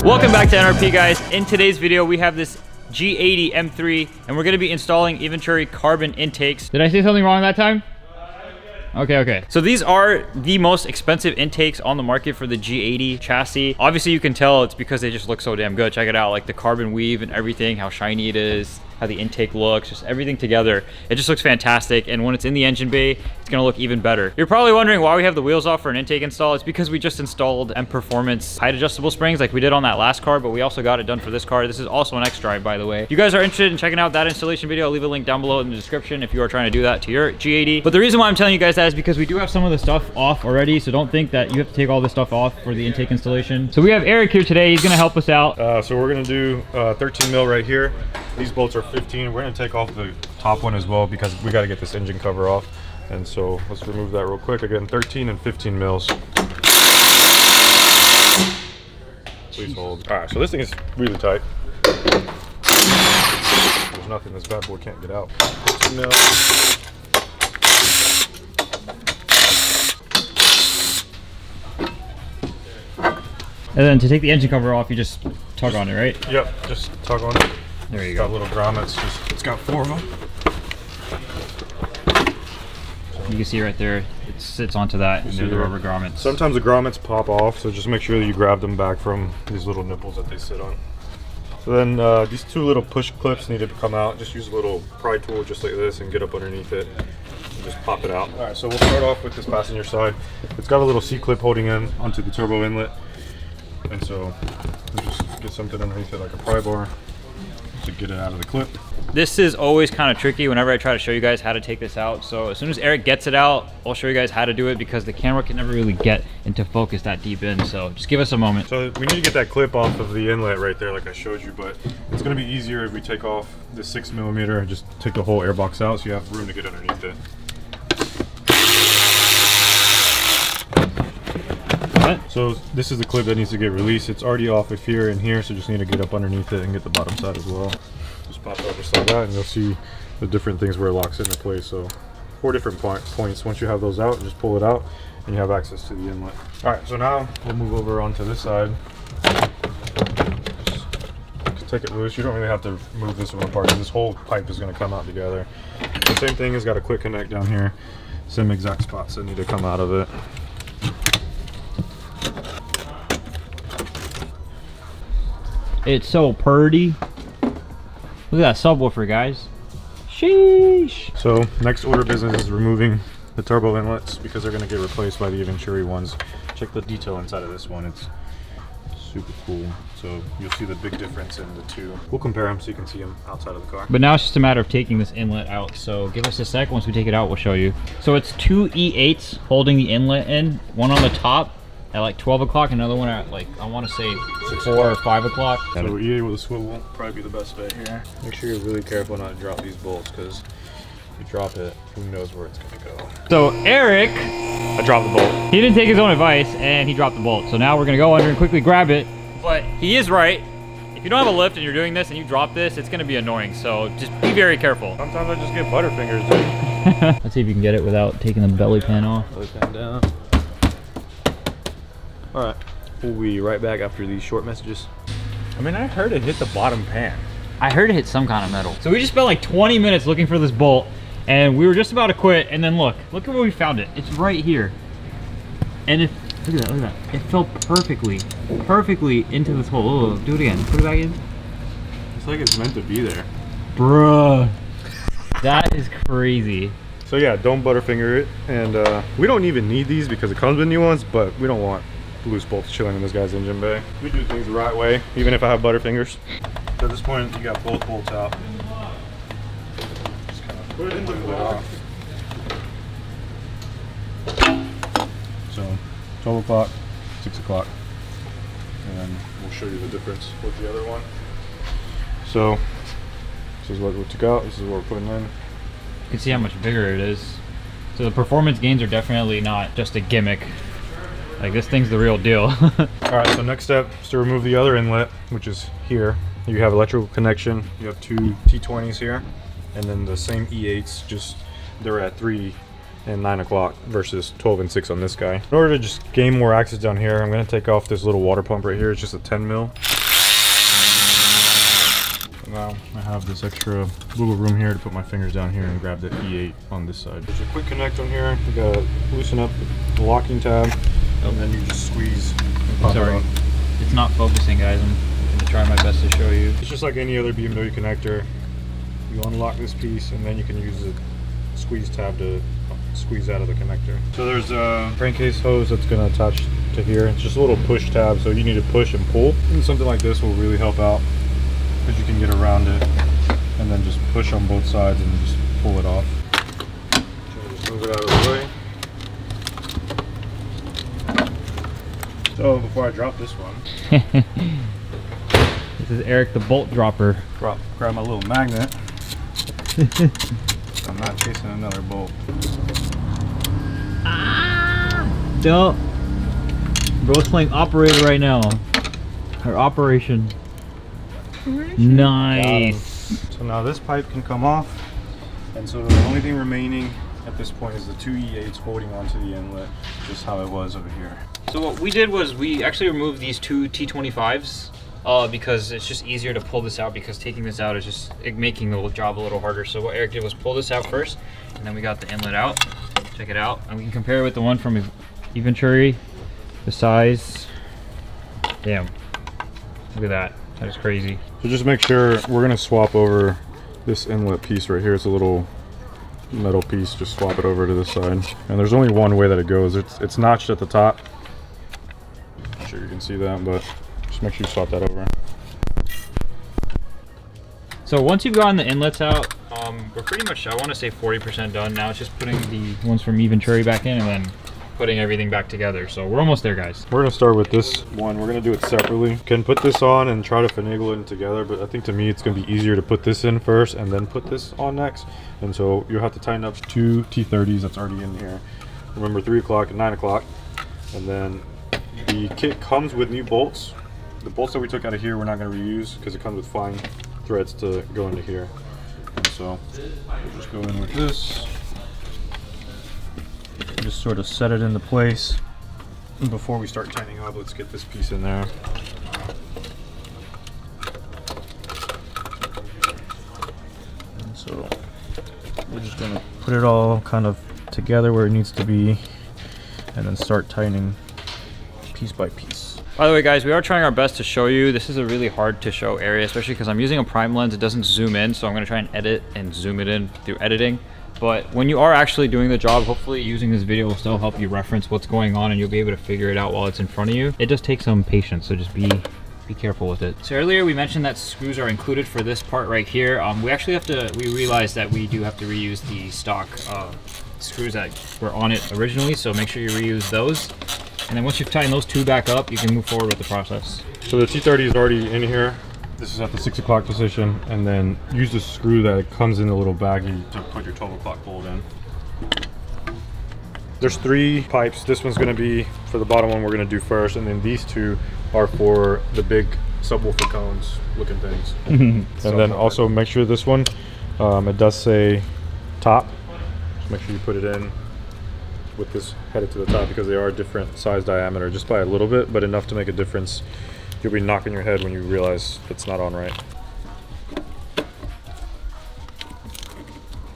Welcome back to NRP, guys. In today's video, we have this G80 M3, and we're going to be installing Eventuri carbon intakes. Did I say something wrong that time? Okay. So these are the most expensive intakes on the market for the G80 chassis. Obviously, you can tell it's because they just look so damn good. Check it out, like the carbon weave and everything, how shiny it is, how the intake looks, just everything together. It just looks fantastic. And when it's in the engine bay, it's gonna look even better. You're probably wondering why we have the wheels off for an intake install. It's because we just installed M Performance height adjustable springs like we did on that last car, but we also got it done for this car. This is also an X drive, by the way. If you guys are interested in checking out that installation video, I'll leave a link down below in the description if you are trying to do that to your G80. But the reason why I'm telling you guys that is because we do have some of the stuff off already, so don't think that you have to take all this stuff off for the intake installation. So we have Eric here today. He's gonna help us out. So we're gonna do 13 mil right here. These bolts are 15. We're gonna take off the top one as well because we got to get this engine cover off. And so let's remove that real quick. Again, 13 and 15 mils. Please hold. All right, so this thing is really tight. There's nothing this bad boy can't get out. 15 mils. And then to take the engine cover off, you just tug on it, right? Yep, just tug on it. There you It's go. got little grommets. It's got 4 of them. You can see right there, it sits onto that, and there's the rubber grommets. Sometimes the grommets pop off, so just make sure that you grab them back from these little nipples that they sit on. So then these 2 little push clips need to come out. Just use a little pry tool just like this and get up underneath it and just pop it out. All right, so we'll start off with this passenger side. It's got a little C-clip holding in onto the turbo inlet. And so we'll just get something underneath it like a pry bar to get it out of the clip. This is always kind of tricky whenever I try to show you guys how to take this out. So as soon as Eric gets it out, I'll show you guys how to do it because the camera can never really get into focus that deep in. So just give us a moment. So we need to get that clip off of the inlet right there like I showed you, but it's going to be easier if we take off the 6mm and just take the whole airbox out so you have room to get underneath it. So this is the clip that needs to get released. It's already off of here and here, so just need to get up underneath it and get the bottom side as well. Just pop it out just like that, and you'll see the different things where it locks into place. So 4 different points. Once you have those out, just pull it out, and you have access to the inlet. All right, so now we'll move over onto this side. Just take it loose. You don't really have to move this one apart. This whole pipe is going to come out together. The same thing has got a quick connect down here. Same exact spots that need to come out of it. It's so purty. Look at that subwoofer, guys. Sheesh. So next order of business is removing the turbo inlets because they're going to get replaced by the Eventuri ones. Check the detail inside of this one. It's super cool. So you'll see the big difference in the 2. We'll compare them so you can see them outside of the car. But now it's just a matter of taking this inlet out. So give us a sec. Once we take it out, we'll show you. So it's 2 E8s holding the inlet in. One on the top at like 12 o'clock, another one at like, I want to say 4 or 5 o'clock. So E8 with a swivel will probably be the best bet here. Make sure you're really careful not to drop these bolts because if you drop it, who knows where it's going to go. So Eric, I dropped the bolt. He didn't take his own advice and he dropped the bolt. So now we're going to go under and quickly grab it. But he is right. If you don't have a lift and you're doing this and you drop this, it's going to be annoying. So just be very careful. Sometimes I just get butterfingers, dude. Let's see if you can get it without taking the belly pan off. Belly pan down. Alright, we'll be right back after these short messages. I mean, I heard it hit the bottom pan. I heard it hit some kind of metal. So we just spent like 20 minutes looking for this bolt and we were just about to quit, and then look at where we found it. It's right here. And it, look at that. It fell perfectly into this hole. Oh, do it again, put it back in. It's like it's meant to be there. Bruh. That is crazy. So yeah, don't butterfinger it, and we don't even need these because it comes with new ones, but we don't want loose bolts chilling in this guy's engine bay. We do things the right way, even if I have butterfingers. So at this point, you got both bolts out. Just kind of put it in the block. So 12 o'clock, 6 o'clock, and then we'll show you the difference with the other one. So this is what we took out, this is what we're putting in. You can see how much bigger it is. So the performance gains are definitely not just a gimmick. Like, this thing's the real deal. All right, so next step is to remove the other inlet, which is here. You have electrical connection. You have 2 T20s here, and then the same E8s, just they're at 3 and 9 o'clock versus 12 and 6 on this guy. In order to just gain more access down here, I'm gonna take off this little water pump right here. It's just a 10 mil. now I have this extra little room here to put my fingers down here and grab the E8 on this side. There's a quick connect on here. You gotta loosen up the locking tab, and then you just squeeze and pop it out. It's not focusing, guys. I'm gonna try my best to show you. It's just like any other BMW connector. You unlock this piece, and then you can use the squeeze tab to squeeze out of the connector. So there's a crankcase hose that's going to attach to here. It's just a little push tab, so you need to push and pull. And something like this will really help out because you can get around it and then just push on both sides and just pull it off. So just move it out of the way. So before I drop this one, this is Eric the bolt dropper. Grab my little magnet. I'm not chasing another bolt. Don't. Bro's playing operator right now. Her operation. Nice. So now this pipe can come off, and so the only thing remaining at this point is the two E8s holding onto the inlet, just how it was over here. So what we did was we actually removed these two T25s because it's just easier to pull this out, because taking this out is just making the job a little harder. So what Eric did was pull this out first, and then we got the inlet out. Check it out, and we can compare it with the one from Eventuri. The size, damn, look at that. That is crazy. So just make sure we're gonna swap over this inlet piece right here. It's a little metal piece. Just swap it over to this side. And there's only one way that it goes. It's notched at the top. I'm sure you can see that, but just make sure you swap that over. So once you've gotten the inlets out, we're pretty much, I want to say 40% done. Now it's just putting the ones from Eventuri back in and then putting everything back together. So we're almost there, guys. We're gonna start with this one. We're gonna do it separately. Can put this on and try to finagle it together, but I think to me it's gonna be easier to put this in first and then put this on next. And so you'll have to tighten up two T30s that's already in here. Remember, 3 o'clock and 9 o'clock. And then the kit comes with new bolts. The bolts that we took out of here we're not gonna reuse because it comes with fine threads to go into here. And so we'll just go in with this. Just sort of set it into place. And before we start tightening up, let's get this piece in there. And so we're just gonna put it all kind of together where it needs to be, and then start tightening piece by piece. By the way, guys, we are trying our best to show you. This is a really hard to show area, especially because I'm using a prime lens. It doesn't zoom in, so I'm gonna try and edit and zoom it in through editing. But when you are actually doing the job, hopefully using this video will still help you reference what's going on, and you'll be able to figure it out while it's in front of you. It does take some patience, so just be careful with it. So earlier we mentioned that screws are included for this part right here. We actually have to, we realized that we do have to reuse the stock screws that were on it originally, so make sure you reuse those. And then once you've tightened those two back up, you can move forward with the process. So the T30 is already in here. This is at the 6 o'clock position, and then use the screw that comes in the little baggie to put your 12 o'clock bolt in. There's 3 pipes. This one's gonna be for the bottom one we're gonna do first, and then these 2 are for the big subwoofer cones looking things. And then also make sure this one, it does say top. Just make sure you put it in with this headed to the top, because they are different size diameter, just by a little bit, but enough to make a difference. You'll be knocking your head when you realize it's not on right.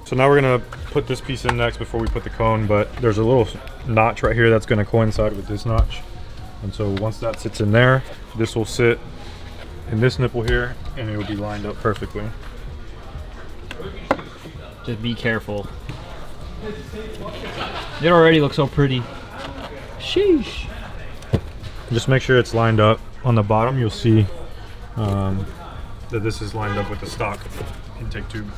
So now we're gonna put this piece in next before we put the cone, but there's a little notch right here that's gonna coincide with this notch. And so once that sits in there, this will sit in this nipple here, and it will be lined up perfectly. Just be careful. It already looks so pretty. Sheesh. Just make sure it's lined up. On the bottom, you'll see that this is lined up with the stock intake tube.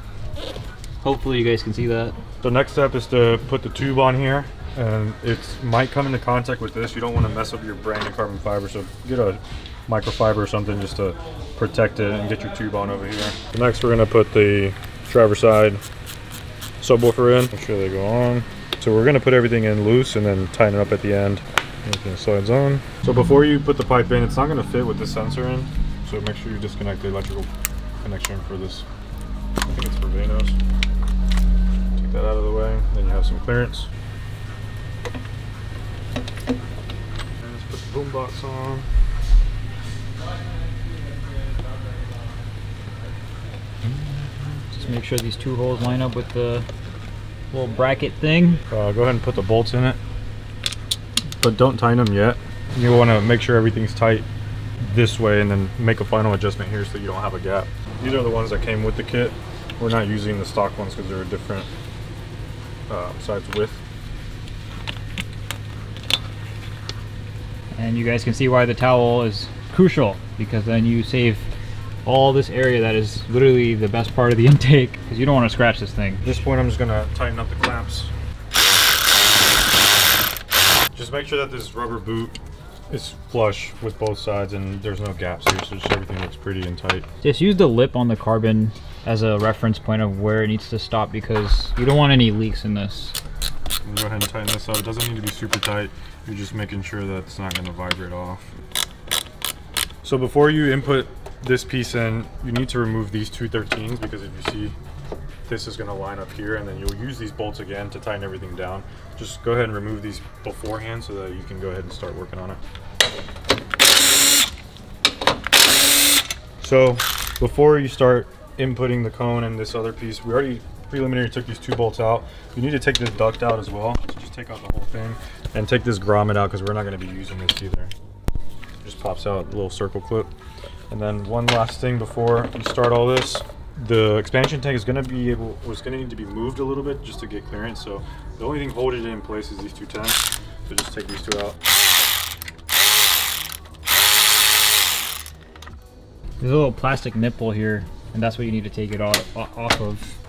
Hopefully you guys can see that. So next step is to put the tube on here, and it might come into contact with this. You don't want to mess up your branded carbon fiber, so get a microfiber or something just to protect it and get your tube on over here. So next we're going to put the driver's side subwoofer in. Make sure they go on. So we're going to put everything in loose and then tighten it up at the end. Everything slides on. So before you put the pipe in, it's not going to fit with the sensor in, so make sure you disconnect the electrical connection for this. I think it's for Vanos. Take that out of the way, then you have some clearance. And let's put the boom box on. Make sure these two holes line up with the little bracket thing. Go ahead and put the bolts in it, but don't tighten them yet. You want to make sure everything's tight this way and then make a final adjustment here so you don't have a gap. These are the ones that came with the kit. We're not using the stock ones because they're a different size width. And you guys can see why the towel is crucial, because then you save all this area that is literally the best part of the intake, because you don't want to scratch this thing. At this point, I'm just going to tighten up the clamps. Just make sure that this rubber boot is flush with both sides and there's no gaps here, so just everything looks pretty and tight. Just use the lip on the carbon as a reference point of where it needs to stop, because you don't want any leaks in this. Go ahead and tighten this up. It doesn't need to be super tight. You're just making sure that it's not going to vibrate off. So before you input this piece in, you need to remove these two 13s, because if you see, this is going to line up here, and then you'll use these bolts again to tighten everything down. Just go ahead and remove these beforehand so that you can go ahead and start working on it. So before you start inputting the cone and this other piece, we already preliminary took these two bolts out. You need to take this duct out as well. So just take out the whole thing and take this grommet out, because we're not going to be using this either. It just pops out a little circle clip. And then one last thing before you start all this, the expansion tank is going to need to be moved a little bit just to get clearance. So the only thing holding it in place is these two tanks. So just take these two out. There's a little plastic nipple here, and that's what you need to take it off of.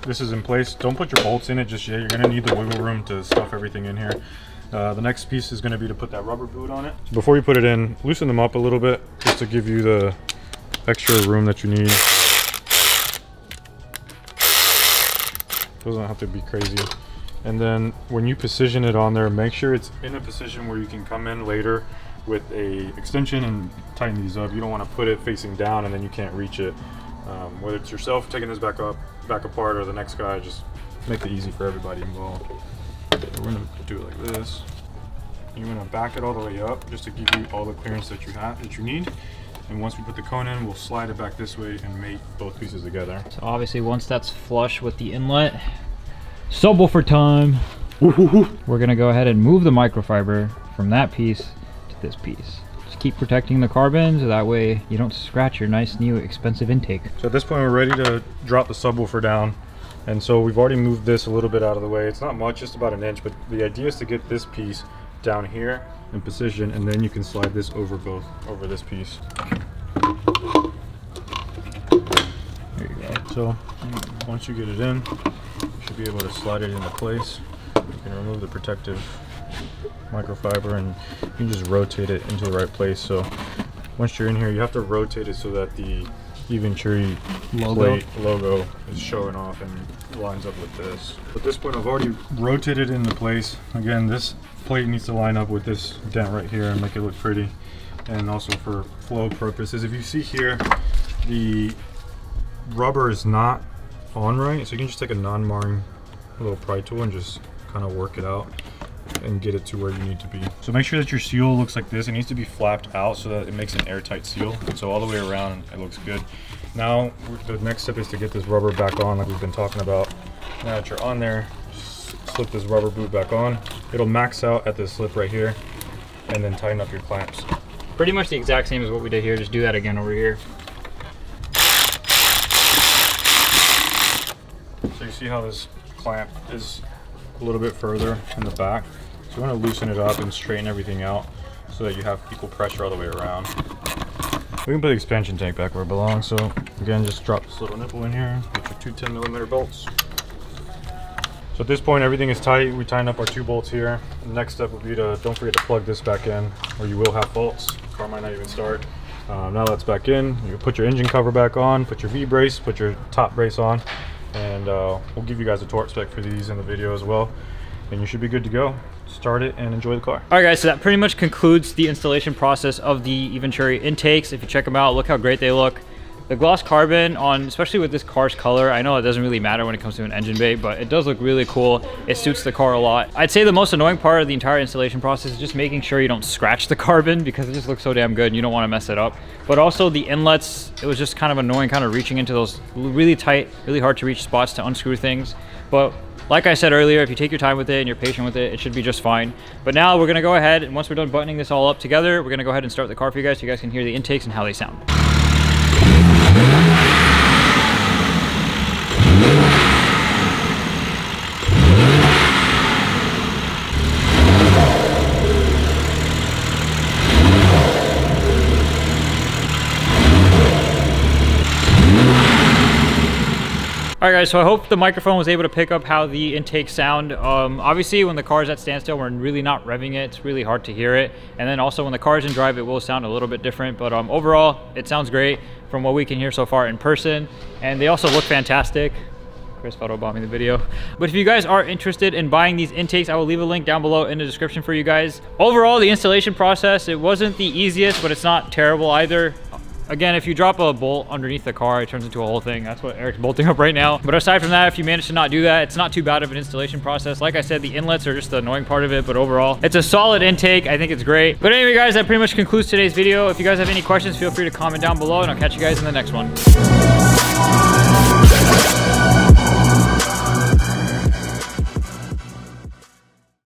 This is in place. Don't put your bolts in it just yet. You're going to need the wiggle room to stuff everything in here. The next piece is going to be to put that rubber boot on it. Before you put it in, loosen them up a little bit just to give you the extra room that you need. Doesn't have to be crazy. And then when you position it on there, make sure it's in a position where you can come in later with a extension and tighten these up. You don't want to put it facing down and then you can't reach it. Whether it's yourself taking this back apart, or the next guy, just make it easy for everybody involved. So we're going to do it like this. You're going to back it all the way up just to give you all the clearance that you need. And once we put the cone in, we'll slide it back this way and mate both pieces together. So obviously once that's flush with the inlet, subwoofer time. We're going to go ahead and move the microfiber from that piece to this piece. Just keep protecting the carbon so that way you don't scratch your nice new expensive intake. So at this point we're ready to drop the subwoofer down. And so we've already moved this a little bit out of the way. It's not much, just about an inch, but the idea is to get this piece down here in position, and then you can slide this over this piece. There you go. So once you get it in, you should be able to slide it into place. You can remove the protective microfiber and you can just rotate it into the right place. So once you're in here, you have to rotate it so that the Eventuri logo is showing off and lines up with this. At this point, I've already rotated it into place. Again, this plate needs to line up with this dent right here and make it look pretty. And also for flow purposes, if you see here, the rubber is not on right, so you can just take a non-marring little pry tool and just kind of work it out and get it to where you need to be. So make sure that your seal looks like this. It needs to be flapped out so that it makes an airtight seal. So all the way around it looks good. Now the next step is to get this rubber back on like we've been talking about. Now that you're on there, just slip this rubber boot back on. It'll max out at this slip right here, and then tighten up your clamps. Pretty much the exact same as what we did here, just do that again over here. So you see how this clamp is a little bit further in the back. So you want to loosen it up and straighten everything out so that you have equal pressure all the way around. We can put the expansion tank back where it belongs. So again, just drop this little nipple in here, get your two 10mm bolts. So at this point, everything is tight. We tighten up our two bolts here. The next step would be to, don't forget to plug this back in, or you will have faults. The car might not even start. Now that's back in. You put your engine cover back on, put your V-brace, put your top brace on, and we'll give you guys a torque spec for these in the video as well. And you should be good to go. Start it and enjoy the car. All right guys, so that pretty much concludes the installation process of the Eventuri intakes. If you check them out, look how great they look. The gloss carbon on, especially with this car's color, I know it doesn't really matter when it comes to an engine bay, but it does look really cool. It suits the car a lot. I'd say the most annoying part of the entire installation process is just making sure you don't scratch the carbon, because it just looks so damn good and you don't want to mess it up. But also the inlets, it was just kind of annoying, kind of reaching into those really tight, really hard to reach spots to unscrew things. But like I said earlier, if you take your time with it and you're patient with it, it should be just fine. But now we're gonna go ahead, and once we're done buttoning this all up together, we're gonna go ahead and start the car for you guys so you guys can hear the intakes and how they sound. All right guys, so I hope the microphone was able to pick up how the intakes sound. Obviously when the car is at standstill, we're really not revving it. It's really hard to hear it. And then also when the car is in drive, it will sound a little bit different. But overall, it sounds great from what we can hear so far in person. And they also look fantastic. Chris photobought me the video. But if you guys are interested in buying these intakes, I will leave a link down below in the description for you guys. Overall, the installation process, it wasn't the easiest, but it's not terrible either. Again, if you drop a bolt underneath the car, it turns into a whole thing. That's what Eric's bolting up right now. But aside from that, if you manage to not do that, it's not too bad of an installation process. Like I said, the inlets are just the annoying part of it, but overall, it's a solid intake. I think it's great. But anyway, guys, that pretty much concludes today's video. If you guys have any questions, feel free to comment down below, and I'll catch you guys in the next one.